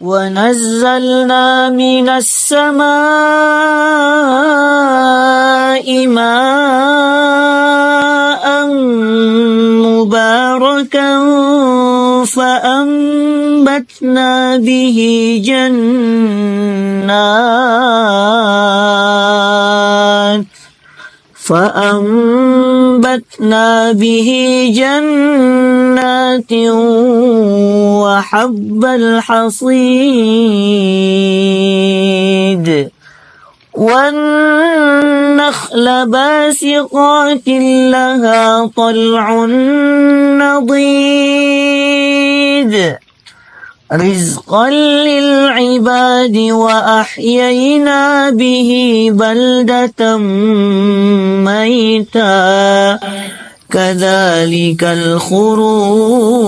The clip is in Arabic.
ونزلنا من السماء ماء مباركا فأنبتنا به جنات وحب الحصيد والنخل باسقات لها طلع نضيد رزقا للعباد وأحيينا به بلدة ميتا كذلك الخروج